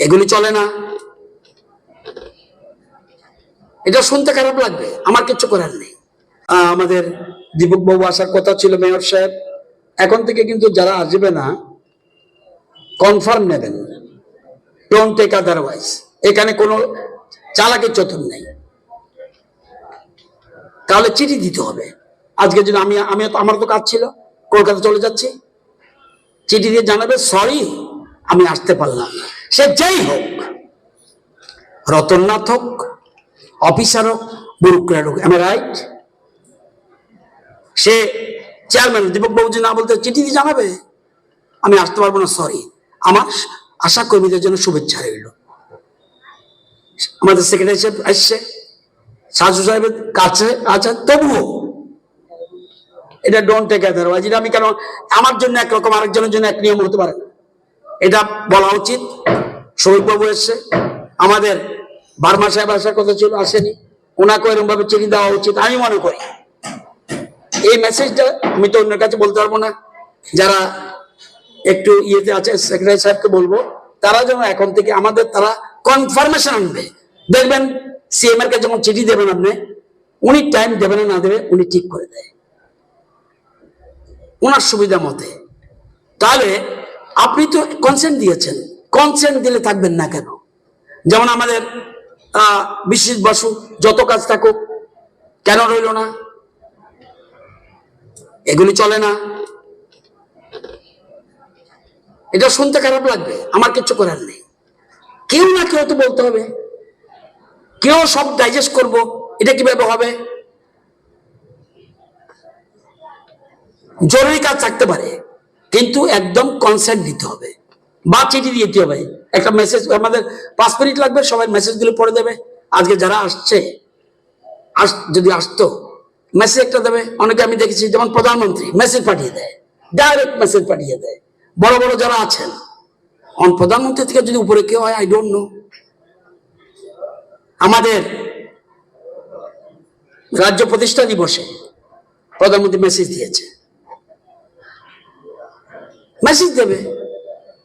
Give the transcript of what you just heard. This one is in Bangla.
এগুলি চলে না। এটা শুনতে খারাপ লাগবে, আমার কিছু করার নেই। আমাদের দীপক বাবু আসার কথা ছিল, মেয়র সাহেব। এখন থেকে কিন্তু যারা আসবে না কনফার্ম নেবেন, ডোন্ট টেক আদারওয়াইজ। এখানে কোনো চালাকি চতুর নেই। তাহলে চিঠি দিতে হবে। আজকে যদি আমি আমার তো কাজ ছিল, কলকাতা চলে যাচ্ছি, চিঠি দিয়ে জানাবে সরি আমি আসতে পারলাম না। সে যেই হোক, রতননাথ হোক, অফিসার হোক, ব্যুরোক্র্যাট হোক, am right? Say chairman Dipak বাবুজি না বলতে চিঠি দিয়ে জানাবে আমি আসতে পারবো না, সরি। আমার আশা কর্মীদের জন্য শুভেচ্ছা রইল। আমাদের সেক্রেটারি সাহেব আসছে, সাজু সাহেবের কাছে আছে, তবুও এটা ডোন্ট টেক আদারওয়াইজ। এটা আমি কেন আমার জন্য একরকম আরেকজনের জন্য এক নিয়ম হতে পারে না, এটা বলা উচিত। শহীদবাবু এসছে, আমাদের বার্মা সাহেব আসার কথা ছিল, আসেনি। ওনাকে এরকম ভাবে চিঠি দেওয়া উচিত আমি মনে করি। এই মেসেজটা আমি তো অন্যের কাছে বলতে পারবো না, যারা একটু ইয়েতে আছে সেক্রেটারি সাহেবকে বলবো, তারা যেন এখন থেকে আমাদের তারা কনফার্মেশন আনবে। দেখবেন সিএম এর কাছে যখন চিঠি দেবেন আপনি, উনি টাইম দেবে না দেবে উনি ঠিক করে দেয় ওনার সুবিধা মতে। তাহলে আপনি তো কনসেন্ট দিয়েছেন, কনসেন্ট দিলে থাকবেন না কেন? যেমন আমাদের বিশ্বজিৎ বসু, যত কাজ থাকুক কেন রইল না? এগুলি চলে না। এটা শুনতে খারাপ লাগবে, আমার কিছু করার নেই। কেউ না কেউ তো বলতে হবে, কেউ সব ডাইজেস্ট করব, এটা কিভাবে হবে? জরুরি কাজ থাকতে পারে, কিন্তু একদম কনসেন্ট দিতে হবে বা চিঠি দিতে হবে। একটা মেসেজ, আমাদের 5 মিনিট লাগবে, সবাই মেসেজগুলো পড়ে দেবে। আজকে যারা আসছে, যদি আসতো মেসেজ একটা দেবে। অনেকে আমি দেখেছি, যেমন প্রধানমন্ত্রী মেসেজ পাঠিয়ে দেয়, ডাইরেক্ট মেসেজ পাঠিয়ে দেয়। বড় বড় যারা আছেন, প্রধানমন্ত্রী থেকে যদি উপরে কেউ হয়, আই ডোন্ট নো। আমাদের রাজ্য প্রতিষ্ঠা দিবসে প্রধানমন্ত্রী মেসেজ দিয়েছে, মেসেজ দেবে।